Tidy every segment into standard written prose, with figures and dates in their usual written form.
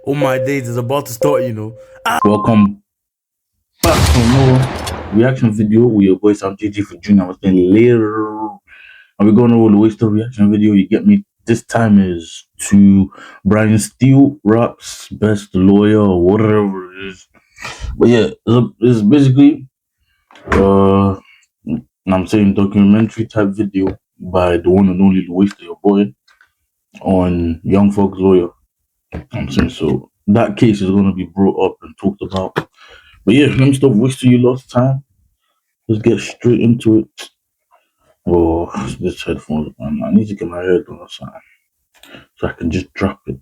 All my days is about to start, Welcome back to another reaction video with your boy Sam JG for Junior. I was playing later. And we're going over the Louaista reaction video. You get me? This time is to Brian Steele Rap's Best Lawyer or whatever it is. But yeah, it's basically I'm saying documentary type video by the one and only Louaista, your boy, on Young Folks Lawyer. I'm saying so that case is gonna be brought up and talked about. But yeah, let me stop wasting you lots of time. Let's get straight into it. Oh, this headphones, man. I need to get my hair done or something so I can just drop it.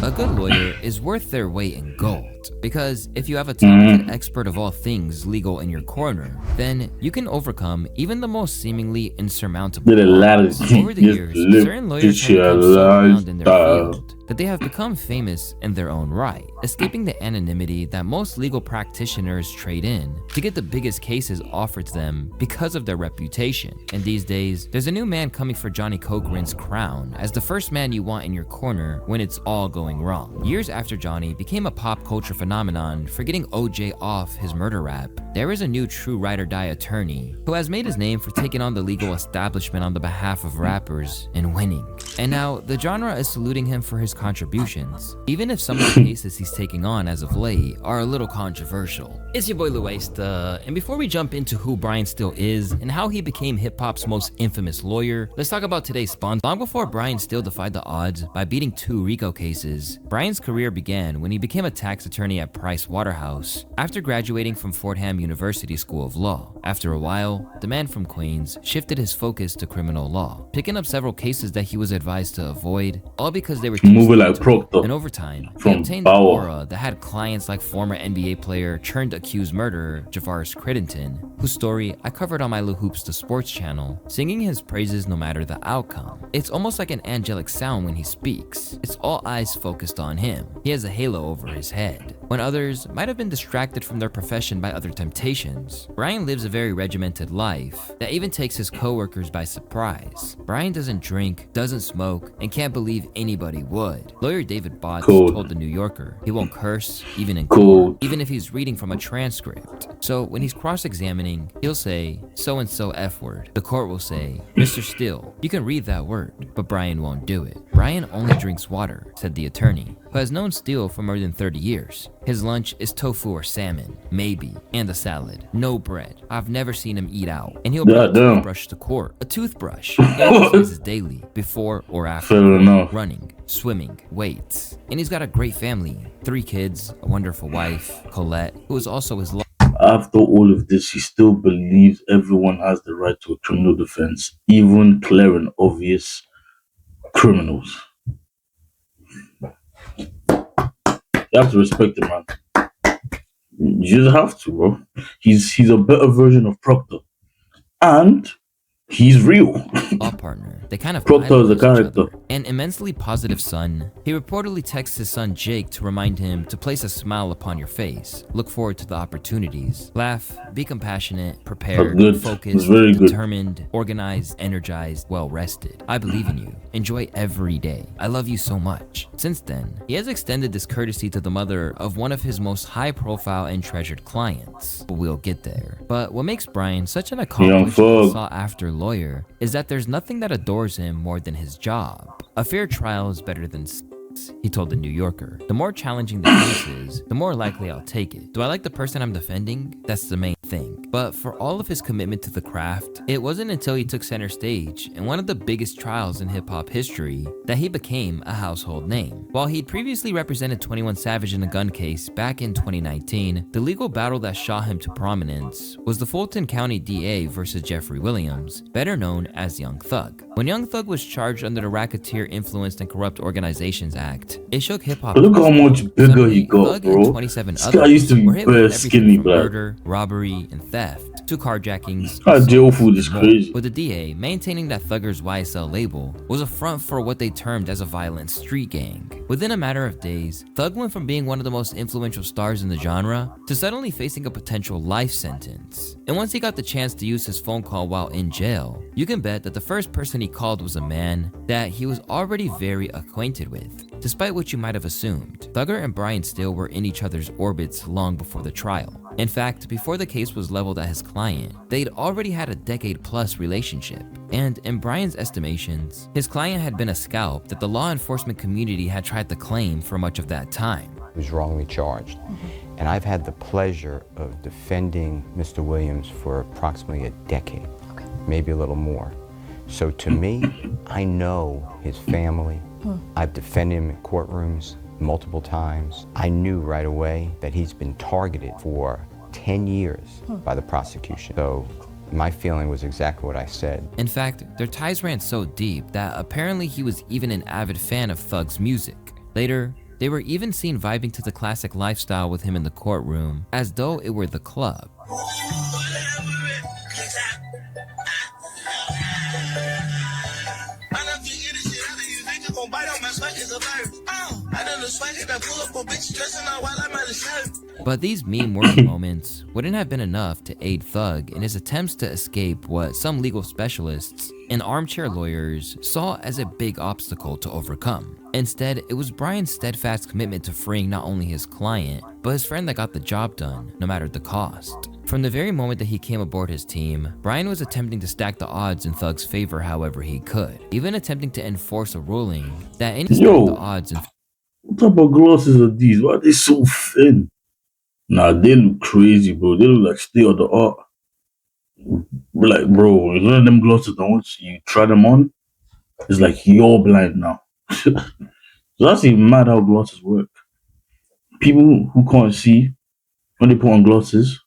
A good lawyer is worth their weight in gold, because if you have a talented expert of all things legal in your corner, then you can overcome even the most seemingly insurmountable odds. Over the years, certain lawyers have become so renowned in their field that they have become famous in their own right, escaping the anonymity that most legal practitioners trade in to get the biggest cases offered to them because of their reputation. And these days, there's a new man coming for Johnny Cochran's crown as the first man you want in your corner when it's all going wrong. Years after Johnny became a pop culture phenomenon for getting OJ off his murder rap, there is a new true ride or die attorney who has made his name for taking on the legal establishment on the behalf of rappers and winning. And now the genre is saluting him for his contributions, even if some of the cases he's taking on as of late are a little controversial. It's your boy Louaista, and before we jump into who Brian Steele is and how he became hip-hop's most infamous lawyer, let's talk about today's sponsor. Long before Brian Steele defied the odds by beating 2 RICO cases, Brian's career began when he became a tax attorney at Price Waterhouse after graduating from Fordham University School of Law. After a while, the man from Queens shifted his focus to criminal law, picking up several cases that he was advised to avoid, all because they were too like Proctor. And over time, he obtained an aura that had clients like former NBA player turned accused murderer Javaris Crittenton, whose story I covered on my Lou Hoops the Sports channel, singing his praises no matter the outcome. It's almost like an angelic sound when he speaks. It's all eyes focused on him. He has a halo over his head, when others might have been distracted from their profession by other temptations. Brian lives a very regimented life that even takes his co-workers by surprise. Brian doesn't drink, doesn't smoke, and can't believe anybody would. Lawyer David Botts told The New Yorker he won't curse even in court, even if he's reading from a transcript. So when he's cross-examining, he'll say so-and-so F word. The court will say, Mr. Steele, you can read that word, but Brian won't do it. Brian only drinks water, said the attorney, who has known Steele for more than 30 years. His lunch is tofu or salmon, maybe, and a salad. No bread. I've never seen him eat out. And he'll bring a toothbrush to court. A toothbrush. He exercises daily, before or after. Running, swimming, weights. And he's got a great family. 3 kids, a wonderful wife, Colette, who is also his After all of this, he still believes everyone has the right to a criminal defense, even clear and obvious criminals. You have to respect him, man. You just have to, bro. He's a better version of Proctor, and he's real. law partner. They kind of Proctor is a character. An immensely positive son, he reportedly texts his son Jake to remind him to place a smile upon your face, look forward to the opportunities, laugh, be compassionate, prepared, focused, determined, organized, energized, well rested. I believe in you. Enjoy every day. I love you so much. Since then, he has extended this courtesy to the mother of one of his most high profile and treasured clients. But we'll get there. But what makes Brian such an accomplished and sought after lawyer is that there's nothing that adores him more than his job. A fair trial is better than sex, he told The New Yorker. The more challenging the case is, the more likely I'll take it. Do I like the person I'm defending? That's the main thing. But for all of his commitment to the craft, it wasn't until he took center stage in one of the biggest trials in hip-hop history that he became a household name. While he'd previously represented 21 Savage in a gun case back in 2019, the legal battle that shot him to prominence was the Fulton County DA versus Jeffrey Williams, better known as Young Thug. When Young Thug was charged under the Racketeer Influenced and Corrupt Organizations Act, it shook hip-hop. Look how much bigger he got, bro. 27 this guy used to be bare skinny, black. Murder, robbery, and theft to carjackings. Jail food is crazy. With the DA maintaining that Thugger's YSL label was a front for what they termed as a violent street gang. Within a matter of days, Thug went from being one of the most influential stars in the genre to suddenly facing a potential life sentence. And once he got the chance to use his phone call while in jail, you can bet that the first person he called was a man that he was already very acquainted with. Despite what you might have assumed, Thugger and Brian Steele were in each other's orbits long before the trial. In fact, before the case was leveled at his client, they'd already had a decade-plus relationship. And in Brian's estimations, his client had been a scalp that the law enforcement community had tried to claim for much of that time. He was wrongly charged. And I've had the pleasure of defending Mr. Williams for approximately a decade, maybe a little more. So to me, I know his family. I've defended him in courtrooms multiple times. I knew right away that he's been targeted for 10 years by the prosecution. So my feeling was exactly what I said. In fact, their ties ran so deep that apparently he was even an avid fan of Thug's music. Later, they were even seen vibing to the classic lifestyle with him in the courtroom, as though it were the club. But these meme-worthy moments wouldn't have been enough to aid Thug in his attempts to escape what some legal specialists and armchair lawyers saw as a big obstacle to overcome. Instead, it was Brian's steadfast commitment to freeing not only his client, but his friend that got the job done, no matter the cost. From the very moment that he came aboard his team, Brian was attempting to stack the odds in Thug's favor however he could, even attempting to enforce a ruling that any stack the odds in. What type of glasses are these? Why are they so thin? Nah, they look crazy, bro. They look like state of the art. Like, bro, you know them glasses that once you try them on, it's like you're blind now. So that's even mad how glasses work. People who can't see, when they put on glasses,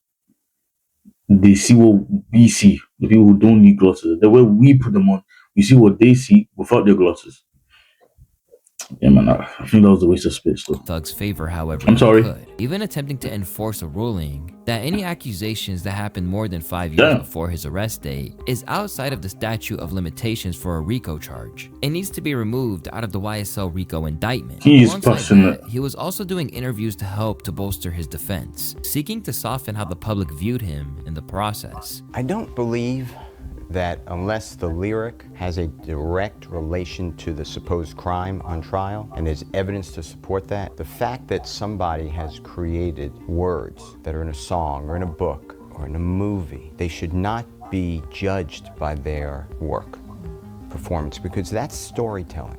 they see what we see. The people who don't need glasses, the way we put them on, we see what they see without their glasses. Yeah, man, I think that was a waste of space, though. Thug's favor, however, I'm sorry. he could, even attempting to enforce a ruling that any accusations that happened more than 5 years before his arrest date is outside of the statute of limitations for a RICO charge. It needs to be removed out of the YSL RICO indictment. He's passionate. He was also doing interviews to help to bolster his defense, seeking to soften how the public viewed him in the process. I don't believe that unless the lyric has a direct relation to the supposed crime on trial and there's evidence to support that, the fact that somebody has created words that are in a song or in a book or in a movie, they should not be judged by their work, performance, because that's storytelling.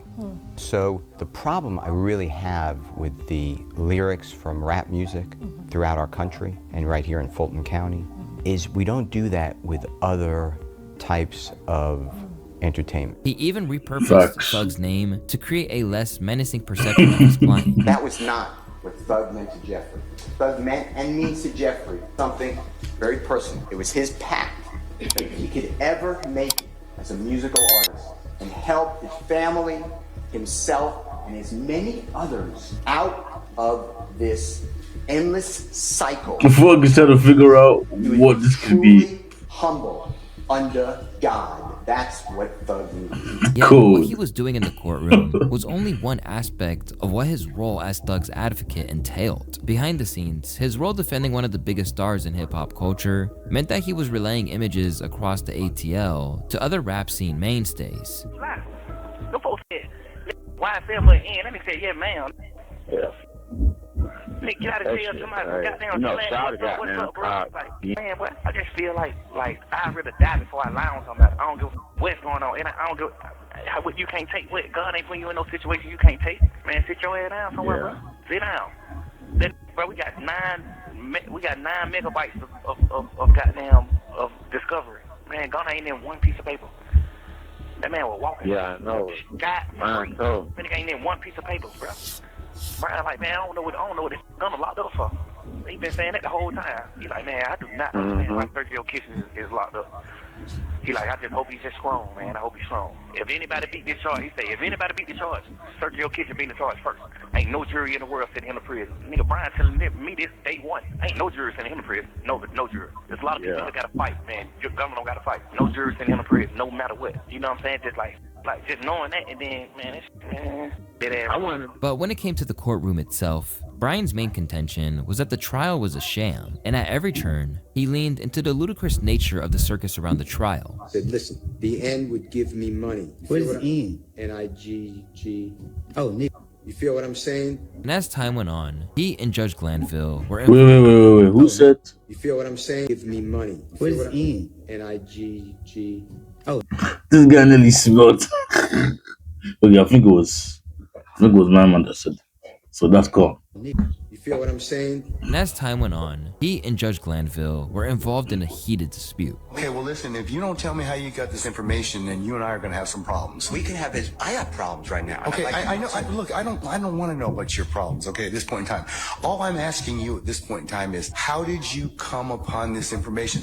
So the problem I really have with the lyrics from rap music throughout our country and right here in Fulton County is we don't do that with other types of entertainment. He even repurposed Thug's name to create a less menacing perception of his client. That was not what Thug meant to Jeffrey. Thug meant and means to Jeffrey something very personal. It was his pact that if he could ever make it as a musical artist and help his family, himself, and as many others out of this endless cycle. Thug is trying to figure out what this could be. Humble under God. That's what Thug means. Yet, what he was doing in the courtroom was only one aspect of what his role as Thug's advocate entailed. Behind the scenes, his role defending one of the biggest stars in hip-hop culture meant that he was relaying images across the ATL to other rap scene mainstays. Them folks said, YSL for the end. Let me say, yeah, ma'am. Yeah. Nigga, get out of jail. Somebody goddamn what's up, bro? Like, man, what? I just feel like I'd rather die before I lie on somebody. I don't give what's going on, and I don't give what you can't take. What God ain't putting you in no situation you can't take. Man, sit your ass down somewhere, bro. Sit down. Bro, we got 9 megabytes of goddamn of discovery. Man, God ain't in one piece of paper. That man was walking. Yeah, I know. Man, ain't in one piece of paper, bro. Brian like, man, I don't know what this gun locked up for. He been saying that the whole time. He like, man, I do not understand why Sergio Kitchen is locked up. He like, I just hope he's just strong, man. I hope he's strong. If anybody beat this charge, he say, if anybody beat the charge, Sergio Kitchen beat the charge first. Ain't no jury in the world sending him to prison. Nigga, Brian telling me this day one. Ain't no jury sending him to prison. No jury. There's a lot of people that gotta fight, man. Your government don't gotta fight. No jury sending him to prison, no matter what. You know what I'm saying? Just like, Like, just knowing that, and then, man, dead ass. I wonder. But when it came to the courtroom itself, Brian's main contention was that the trial was a sham, and at every turn, he leaned into the ludicrous nature of the circus around the trial. Said, listen, the N would give me money. What is N? N-I-G-G. Oh, nigga. You feel what I'm saying? And as time went on, he and Judge Glanville were Wait. Who said? You feel what I'm saying? Give me money. You What feel is N? N-I-G-G. This guy nearly smelled. Okay, I think it was my man that said. So that's cool. You feel what I'm saying? And as time went on, he and Judge Glanville were involved in a heated dispute. Okay, well, listen, if you don't tell me how you got this information, then you and I are going to have some problems. We can have this. I have problems right now. Okay, I know. Look, I don't want to know about your problems. Okay, at this point in time, all I'm asking you at this point in time is, how did you come upon this information?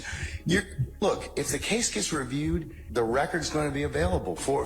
Look, if the case gets reviewed, the record's going to be available for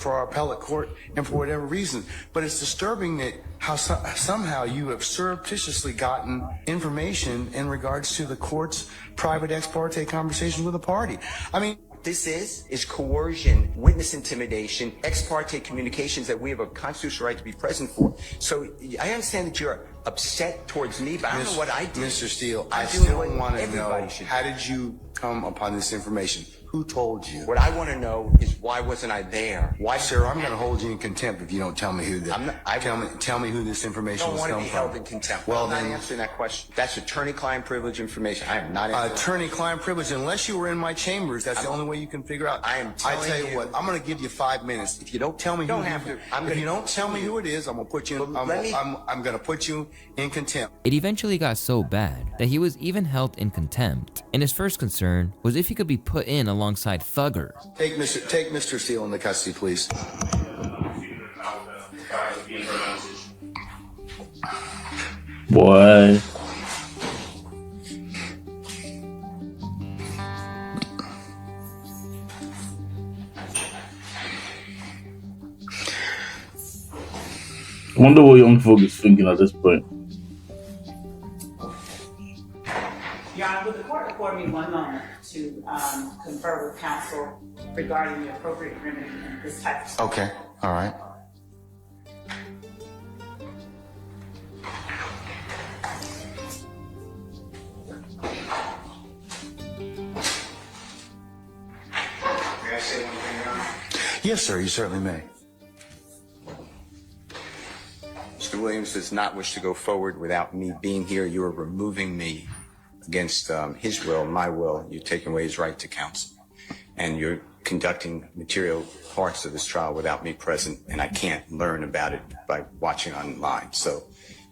our appellate court and for whatever reason. But it's disturbing that how somehow you have surreptitiously gotten information in regards to the court's private ex parte conversation with a party. I mean, This is coercion, witness intimidation, ex parte communications that we have a constitutional right to be present for. So I understand that you're upset towards me, but I don't know what I did. Mr. Steele, I I'm still doing what want to everybody know, should how do. did you come upon this information? Who told you? What I want to know is, why wasn't I there? Why, Sir, I'm going to hold you in contempt if you don't tell me who tell me who this I information don't was want to come be from. held in contempt. Well, I'm not then, answering that question. That's attorney-client privilege information. I am not answering. attorney-client privilege, unless you were in my chambers, that's the only way you can figure out. I am I telling tell you you- what, I'm going to give you 5 minutes. If you don't tell me Don't who have to. if you don't tell me who it is, I'm going to put you in, But let me- I'm going to put you in contempt. It eventually got so bad that he was even held in contempt, and his first concern was if he could be put in alongside thuggers. Take Mr. Steele into custody, please. Boy. I wonder what young folk is thinking at this point. Your Honor, would the court afford me one moment to confer with counsel regarding the appropriate remedy in this type of situation? Okay, all right. May I say one thing, Your Honor? Yes, sir, you certainly may. Mr. Williams does not wish to go forward without me being here. You are removing me against his will, my will. You're taking away his right to counsel. And you're conducting material parts of this trial without me present, and I can't learn about it by watching online. So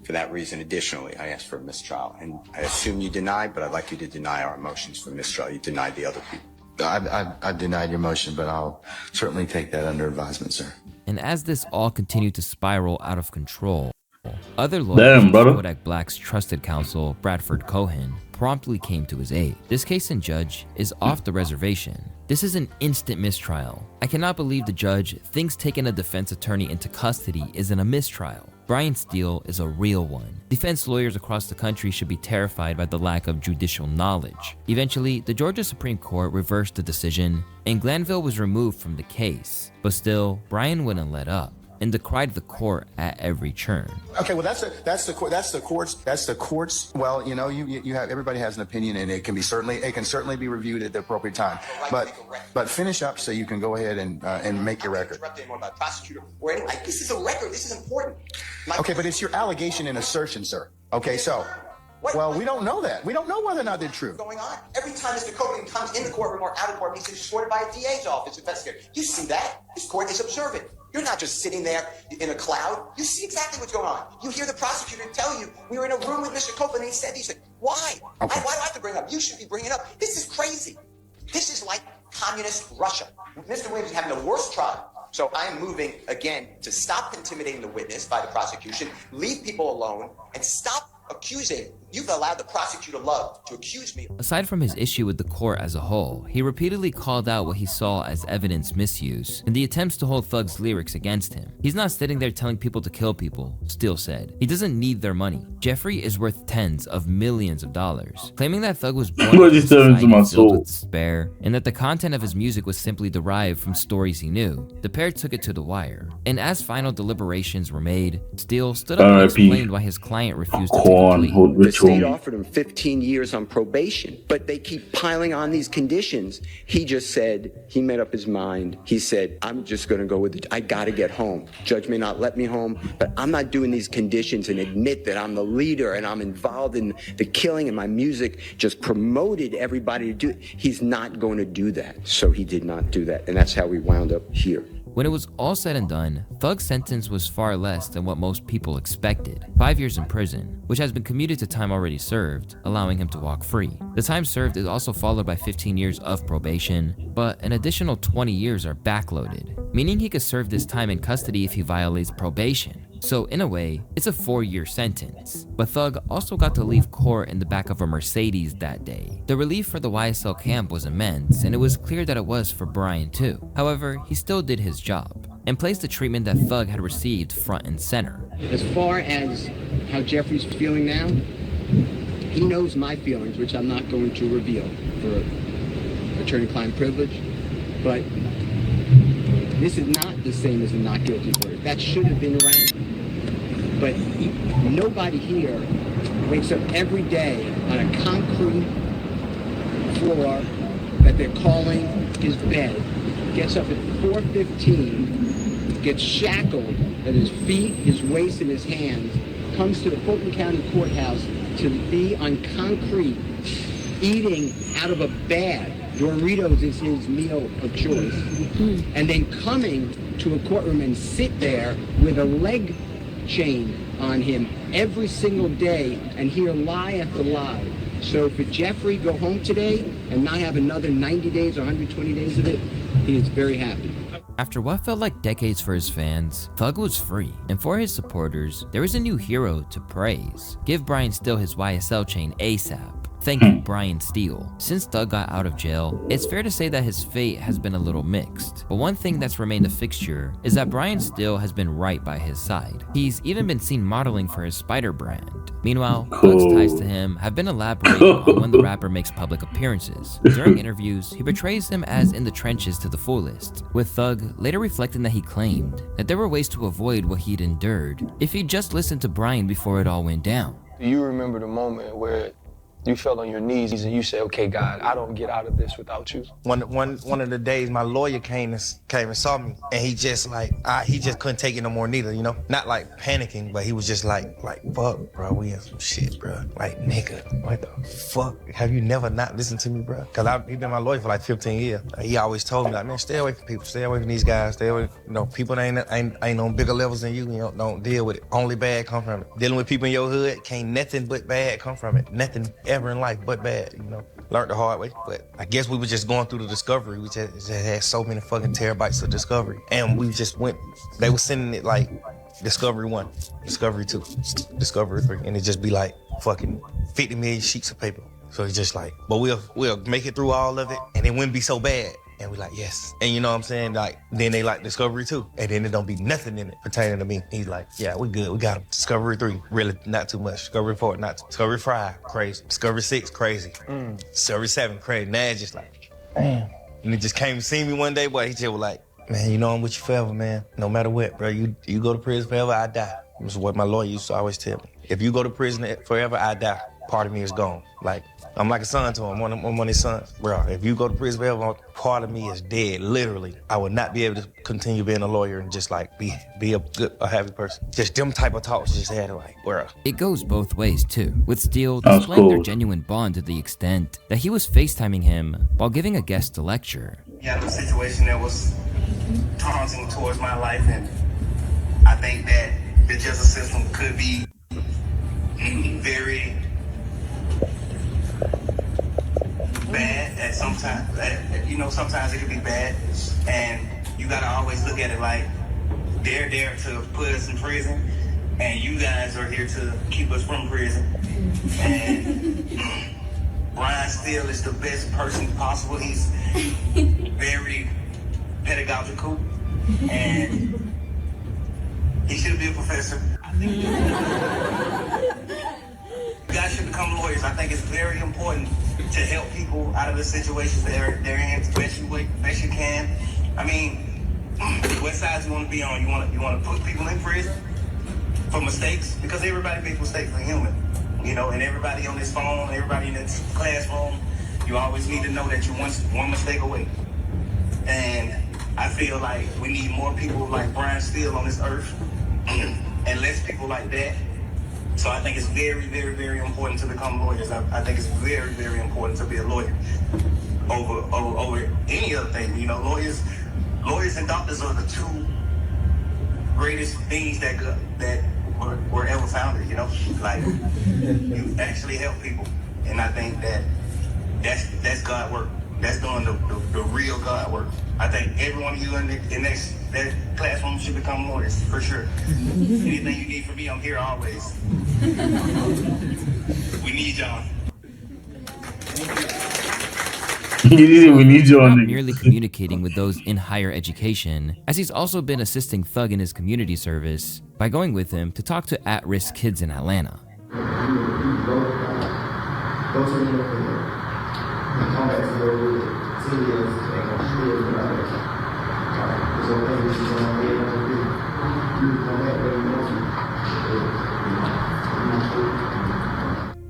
for that reason, additionally, I asked for a mistrial. And I assume you deny, but I'd like you to deny our motions for mistrial. You denied the other people. I denied your motion, but I'll certainly take that under advisement, sir. And as this all continued to spiral out of control, other lawyers Damn, brother. Kodak Black's trusted counsel, Bradford Cohen, promptly came to his aid. This case and judge is off the reservation. This is an instant mistrial. I cannot believe the judge thinks taking a defense attorney into custody isn't a mistrial. Brian Steele is a real one. Defense lawyers across the country should be terrified by the lack of judicial knowledge. Eventually, the Georgia Supreme Court reversed the decision, and Glanville was removed from the case. But still, Brian wouldn't let up and decried the court at every turn. Okay, well that's the court's. Well, you have, everybody has an opinion, and it can certainly be reviewed at the appropriate time. But finish up so you can go ahead and make your record. This is a record. This is important. Okay, but it's your allegation and assertion, sir. Okay, so. Well, we don't know that. We don't know whether or not they're true. Going on. Every time Mr. Copeland comes in the courtroom or out of court, he's escorted by a DA's office investigator. You see that? This court is observant. You're not just sitting there in a cloud. You see exactly what's going on. You hear the prosecutor tell you, we were in a room with Mr. Copeland and he said these things. Why? Okay. Why do I have to bring it up? You should be bringing it up. This is crazy. This is like communist Russia. Mr. Williams is having the worst trial. So I am moving, again, to stop intimidating the witness by the prosecution, leave people alone, and stop accusing, you've allowed the prosecutor Love to accuse me. Aside from his issue with the court as a whole, he repeatedly called out what he saw as evidence misuse and the attempts to hold Thug's lyrics against him. He's not sitting there telling people to kill people, Steele said. He doesn't need their money. Jeffrey is worth tens of millions of dollars, claiming that Thug was born in a society filled with despair and that the content of his music was simply derived from stories he knew. The pair took it to the wire, and as final deliberations were made, Steele stood up and explained why his client refused to take a plea. The state offered him 15 years on probation, but they keep piling on these conditions. He just said, he made up his mind. He said, I'm just gonna go with it. I gotta get home. Judge may not let me home, but I'm not doing these conditions and admit that I'm the leader and I'm involved in the killing, and my music just promoted everybody to do it. He's not going to do that. So he did not do that, and that's how we wound up here. When it was all said and done, Thug's sentence was far less than what most people expected. 5 years in prison, which has been commuted to time already served, allowing him to walk free. The time served is also followed by 15 years of probation, but an additional 20 years are backloaded, meaning he could serve this time in custody if he violates probation. So in a way, it's a 4-year sentence. But Thug also got to leave court in the back of a Mercedes that day. The relief for the YSL camp was immense, and it was clear that it was for Brian too. However, he still did his job and placed the treatment that Thug had received front and center. As far as how Jeffrey's feeling now, he knows my feelings, which I'm not going to reveal for attorney-client privilege, but this is not the same as a not guilty verdict. That should have been around. But nobody here wakes up every day on a concrete floor that they're calling his bed, gets up at 4:15, gets shackled at his feet, his waist, and his hands, comes to the Fulton County Courthouse to be on concrete, eating out of a bag. Doritos is his meal of choice. And then coming to a courtroom and sit there with a leg chain on him every single day and hear lie after lie. So for Jeffrey go home today and not have another 90 days or 120 days of it, he is very happy. After what felt like decades for his fans, Thug was free, and for his supporters, there is a new hero to praise. Give Brian Steele his YSL chain ASAP. Thank you, Brian Steele. Since Thug got out of jail, it's fair to say that his fate has been a little mixed. But one thing that's remained a fixture is that Brian Steele has been right by his side. He's even been seen modeling for his Spider brand. Meanwhile, Thug's ties to him have been elaborated on when the rapper makes public appearances. During interviews, he portrays him as in the trenches to the fullest, with Thug later reflecting that he claimed that there were ways to avoid what he'd endured if he'd just listened to Brian before it all went down. Do you remember the moment where you fell on your knees and you said, okay, God, I don't get out of this without you? One of the days, my lawyer came and saw me, and he just he just couldn't take it no more neither, you know? Not like panicking, but he was just like, fuck, bro, we in some shit, bro. Like, nigga, what the fuck? Have you never not listened to me, bro? Cause he been my lawyer for like 15 years. He always told me, like, man, stay away from people, stay away from these guys, stay away, you know, people that ain't on bigger levels than you, you know, don't deal with it. Only bad come from it. Dealing with people in your hood, can't nothing but bad come from it. Nothing ever in life but bad, you know. Learned the hard way, but I guess we were just going through the discovery. We just had so many fucking terabytes of discovery, and we just went. They were sending it like Discovery 1, Discovery 2, Discovery 3, and it just be like fucking 50 million sheets of paper. So it's just like, but we'll make it through all of it, and it wouldn't be so bad. And we like, yes. And you know what I'm saying? Like, then they like Discovery 2. And then it don't be nothing in it pertaining to me. He's like, yeah, we good. We got him. Discovery 3, really not too much. Discovery 4, not too. Discovery 5, crazy. Discovery 6, crazy. Discovery 7, crazy. Now it's just like, damn. And he just came to see me one day, boy. He just was like, man, you know I'm with you forever, man. No matter what, bro. You go to prison forever, I die. This is what my lawyer used to always tell me. If you go to prison forever, I die. Part of me is gone. Like, I'm like a son to him. I'm one of his sons. Bro, if you go to prison forever, part of me is dead, literally. I would not be able to continue being a lawyer and just like be a happy person. Just them type of talks just had like, bro. It goes both ways too, with Steele displaying their genuine bond to the extent that he was FaceTiming him while giving a guest a lecture. You had a situation that was taunting towards my life, and I think that the justice system could be very bad at sometimes. You know, sometimes it can be bad, and you gotta always look at it like they're there to put us in prison, and you guys are here to keep us from prison. And Brian Steele is the best person possible. He's very pedagogical, and he should be a professor. I think you guys should become lawyers. I think it's very important to help people out of the situations they're in the best you can. I mean, what side you want to be on? You want to put people in prison for mistakes? Because everybody makes mistakes, we're human. You know, and everybody on this phone, everybody in this classroom, you always need to know that you're one mistake away. And I feel like we need more people like Brian Steele on this earth and less people like that. So I think it's very, very, very important to become lawyers. I think it's very, very important to be a lawyer over any other thing. You know, lawyers and doctors are the two greatest things that were ever founded. You know, like you actually help people, and I think that's God work. That's doing the real God work. I think every one of you in that classroom should become lawyers, for sure. Anything you need from me, I'm here always. We need y'all. We need you Not on merely communicating with those in higher education, as he's also been assisting Thug in his community service by going with him to talk to at-risk kids in Atlanta.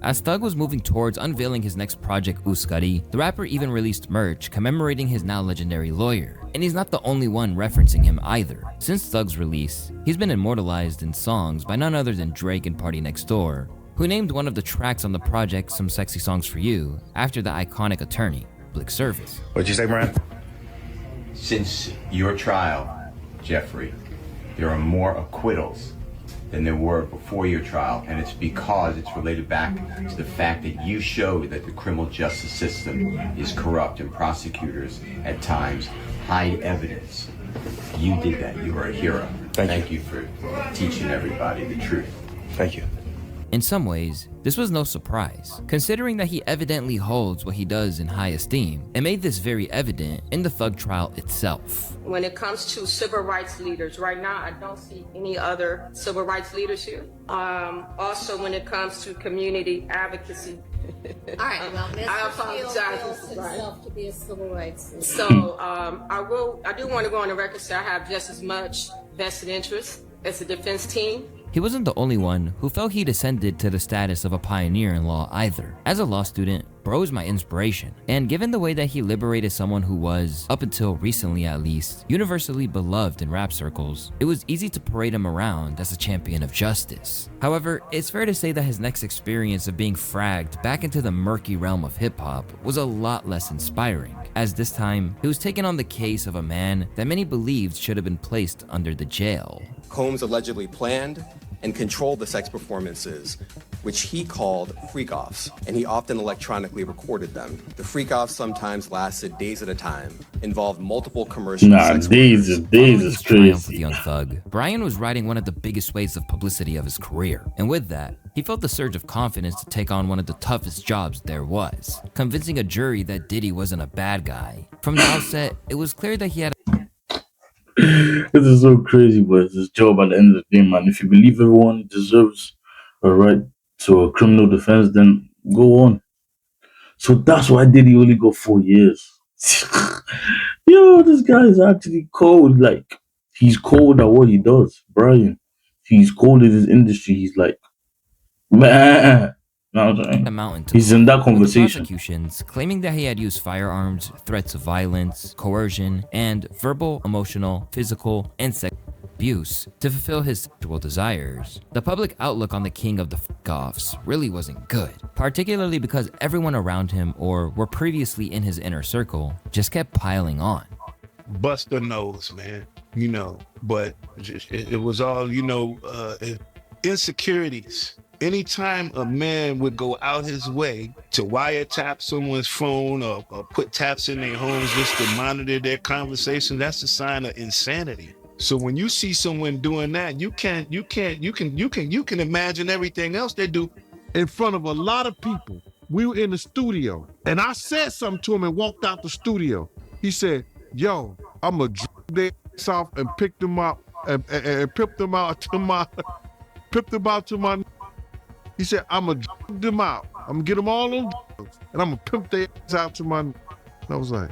As Thug was moving towards unveiling his next project, Uskadi, the rapper even released merch commemorating his now legendary lawyer. And he's not the only one referencing him either. Since Thug's release, he's been immortalized in songs by none other than Drake and Party Next Door, who named one of the tracks on the project Some Sexy Songs for You after the iconic attorney, Blick Service. What'd you say, Brian? Since your trial, Jeffrey, there are more acquittals than there were before your trial, and it's because it's related back to the fact that you showed that the criminal justice system is corrupt and prosecutors at times hide evidence. You did that. You are a hero. Thank you for teaching everybody the truth. Thank you. In some ways, this was no surprise, considering that he evidently holds what he does in high esteem, and made this very evident in the Thug trial itself. When it comes to civil rights leaders, right now I don't see any other civil rights leaders here. Also, when it comes to community advocacy. All right, well, Mr. I apologize, feels himself to be a civil rights leader. So I do want to go on the record say I have just as much vested interest as the defense team. He wasn't the only one who felt he descended to the status of a pioneer in law either. As a law student, bro is my inspiration, and given the way that he liberated someone who was, up until recently at least, universally beloved in rap circles, it was easy to parade him around as a champion of justice. However, it's fair to say that his next experience of being fragged back into the murky realm of hip-hop was a lot less inspiring, as this time, he was taking on the case of a man that many believed should have been placed under the jail. Combs allegedly planned and controlled the sex performances, which he called freak-offs, and he often electronically recorded them. The freak-offs sometimes lasted days at a time, involved multiple commercial sex days is Triumph crazy. with Young Thug, Brian was riding one of the biggest waves of publicity of his career, and with that, he felt the surge of confidence to take on one of the toughest jobs there was, convincing a jury that Diddy wasn't a bad guy. From the outset, it was clear that he had This is so crazy, but it's his job at the end of the day, man. If you believe everyone deserves a right to a criminal defense, then go on. So that's why Diddy only got 4 years. Yo, this guy is actually cold. Like, he's cold at what he does, Brian. He's cold in his industry. He's like, man. No, I'm saying. a mountain to He's in that with the conversation. prosecutions claiming that he had used firearms, threats of violence, coercion, and verbal, emotional, physical, and sexual abuse to fulfill his sexual desires. The public outlook on the king of the f***offs really wasn't good, particularly because everyone around him or were previously in his inner circle just kept piling on. Bust a nose, man, you know, but it was all, you know, insecurities. Anytime a man would go out his way to wiretap someone's phone or put taps in their homes just to monitor their conversation, that's a sign of insanity. So when you see someone doing that, you can imagine everything else they do in front of a lot of people. We were in the studio, and I said something to him and walked out the studio. He said, "Yo, I'm gonna drag their ass off and pick them up and pip them out to my, pip them out to my." He said, "I'm gonna drag them out. I'm gonna get them all on drugs, and I'm gonna pimp their ass out to my." And I was like,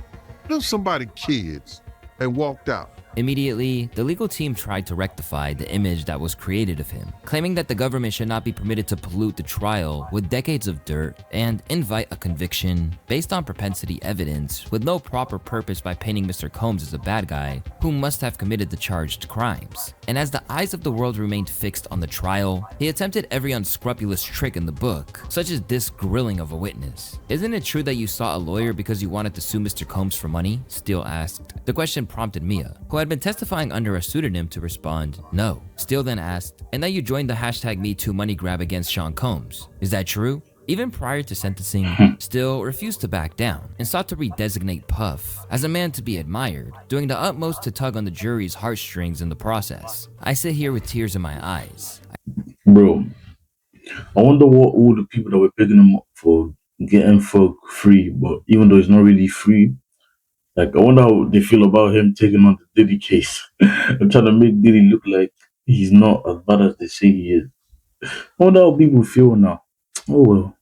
"There's somebody kids," and walked out. Immediately, the legal team tried to rectify the image that was created of him, claiming that the government should not be permitted to pollute the trial with decades of dirt and invite a conviction based on propensity evidence with no proper purpose by painting Mr. Combs as a bad guy who must have committed the charged crimes. And as the eyes of the world remained fixed on the trial, he attempted every unscrupulous trick in the book, such as this grilling of a witness. "Isn't it true that you saw a lawyer because you wanted to sue Mr. Combs for money?" Steele asked. The question prompted Mia, who had been testifying under a pseudonym, to respond, "No." Steele then asked, "And that you joined the hashtag #MeToo money grab against Sean Combs. Is that true?" Even prior to sentencing, Steele refused to back down and sought to redesignate Puff as a man to be admired, doing the utmost to tug on the jury's heartstrings in the process. I sit here with tears in my eyes. Bro, I wonder what all the people that were picking him up for getting folk free, but even though it's not really free, like, I wonder how they feel about him taking on the Diddy case. I'm trying to make Diddy look like he's not as bad as they say he is. I wonder how people feel now. Oh well.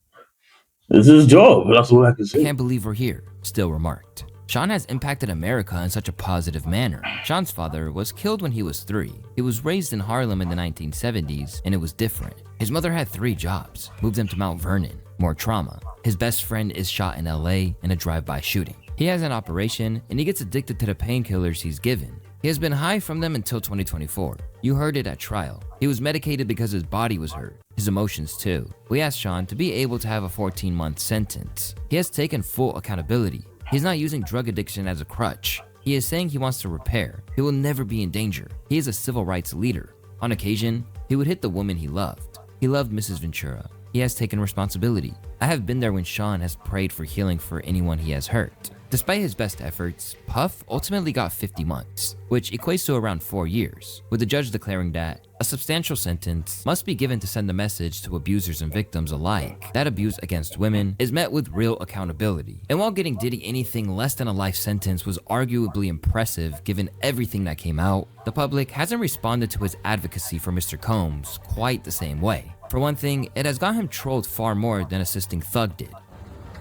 It's his job, that's all I can say. I can't believe we're here, Steele remarked. Sean has impacted America in such a positive manner. Sean's father was killed when he was 3. He was raised in Harlem in the 1970s, and it was different. His mother had 3 jobs, moved him to Mount Vernon. More trauma. His best friend is shot in LA in a drive-by shooting. He has an operation, and he gets addicted to the painkillers he's given. He has been high from them until 2024. You heard it at trial. He was medicated because his body was hurt, his emotions too. We asked Sean to be able to have a 14-month sentence. He has taken full accountability. He's not using drug addiction as a crutch. He is saying he wants to repair. He will never be in danger. He is a civil rights leader. On occasion, he would hit the woman he loved. He loved Mrs. Ventura. He has taken responsibility. I have been there when Sean has prayed for healing for anyone he has hurt. Despite his best efforts, Puff ultimately got 50 months, which equates to around 4 years, with the judge declaring that a substantial sentence must be given to send a message to abusers and victims alike that abuse against women is met with real accountability. And while getting Diddy anything less than a life sentence was arguably impressive given everything that came out, the public hasn't responded to his advocacy for Mr. Combs quite the same way. For one thing, it has got him trolled far more than assisting Thug did.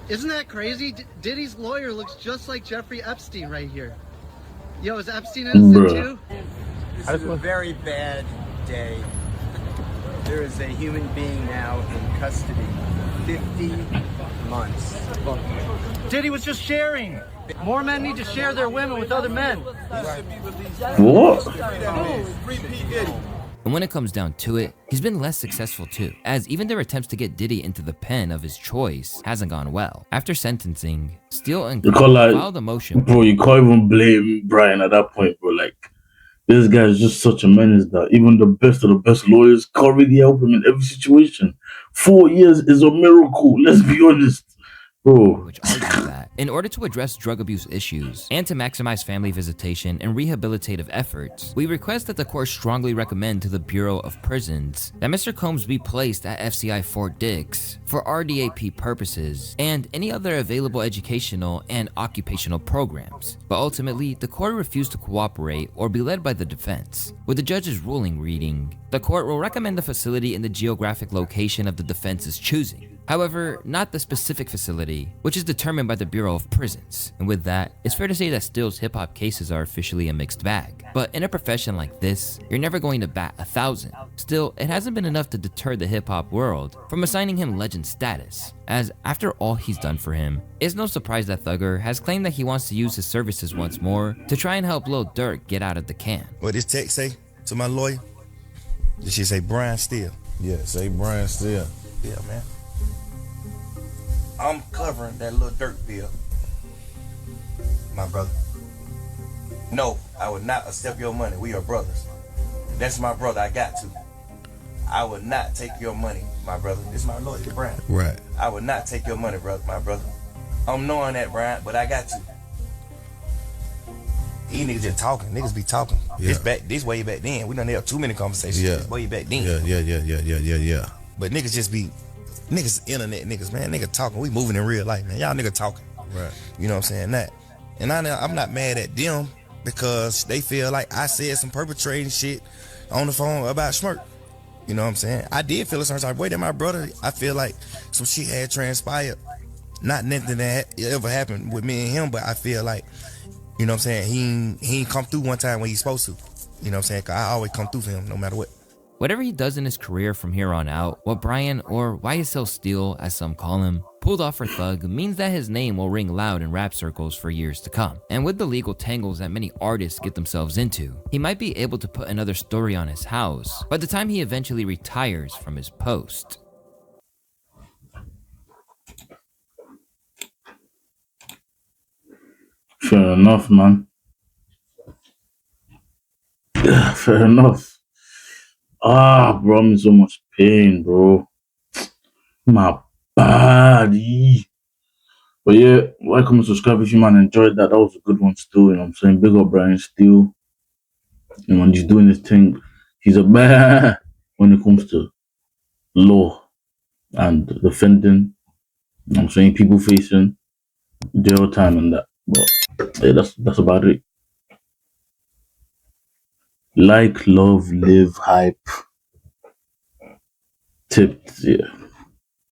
Isn't that crazy? Diddy's lawyer looks just like Jeffrey Epstein right here. Yo, is Epstein innocent too? This is a very bad day. There is a human being now in custody. 50 months. Diddy was just sharing. More men need to share their women with other men. What? And when it comes down to it, he's been less successful too, as even their attempts to get Diddy into the pen of his choice hasn't gone well. After sentencing, Steele and Combs filed a motion. Bro, you can't even blame Brian at that point, bro. Like, this guy is just such a menace that even the best of the best lawyers can't really help him in every situation. 4 years is a miracle, let's be honest. Bro. Which argues that in order to address drug abuse issues and to maximize family visitation and rehabilitative efforts, we request that the court strongly recommend to the Bureau of Prisons that Mr. Combs be placed at FCI Fort Dix for RDAP purposes and any other available educational and occupational programs. But ultimately, the court refused to cooperate or be led by the defense, with the judge's ruling reading, "The court will recommend the facility in the geographic location of the defense's choosing. However, not the specific facility, which is determined by the Bureau of Prisons." And with that, it's fair to say that Steele's hip-hop cases are officially a mixed bag. But in a profession like this, you're never going to bat 1,000. Still, it hasn't been enough to deter the hip-hop world from assigning him legend status, as after all he's done for him, it's no surprise that Thugger has claimed that he wants to use his services once more to try and help Lil Durk get out of the can. What this text say to my lawyer? Did she say Brian Steele? Yeah, say Brian Steele. Yeah, man. I'm covering that little dirt bill, my brother. No, I would not accept your money. We are brothers. That's my brother. I got to. I would not take your money, my brother. This is my lawyer, Brian. Right. I would not take your money, brother, my brother. I'm knowing that, Brian, but I got to. These niggas just talking. Niggas be talking. This way back then. We done had too many conversations. Yeah. This way back then. Yeah. But niggas just be internet niggas, man. Nigga talking. We moving in real life, man. Y'all nigga talking. Right. You know what I'm saying? That. And I'm not mad at them because they feel like I said some perpetrating shit on the phone about Schmirk. You know what I'm saying? I did feel a certain type of way that my brother, I feel like some shit had transpired. Not nothing that ever happened with me and him, but I feel like, you know what I'm saying, he ain't come through one time when he's supposed to. You know what I'm saying? 'Cause I always come through for him no matter what. Whatever he does in his career from here on out, what Brian, or YSL Steel as some call him, pulled off for Thug means that his name will ring loud in rap circles for years to come. And with the legal tangles that many artists get themselves into, he might be able to put another story on his house by the time he eventually retires from his post. Fair enough, man. Yeah, fair enough. Bro, I'm in so much pain, bro. My body. But yeah, like, comment, subscribe if you man enjoyed that. That was a good one still, you know what I'm saying? Big up Brian Steele. You know, when he's doing his thing, he's a man when it comes to law and defending, you know what I'm saying, people facing jail time and that. But yeah, that's about it. Like, love, live, hype. Tipped, yeah.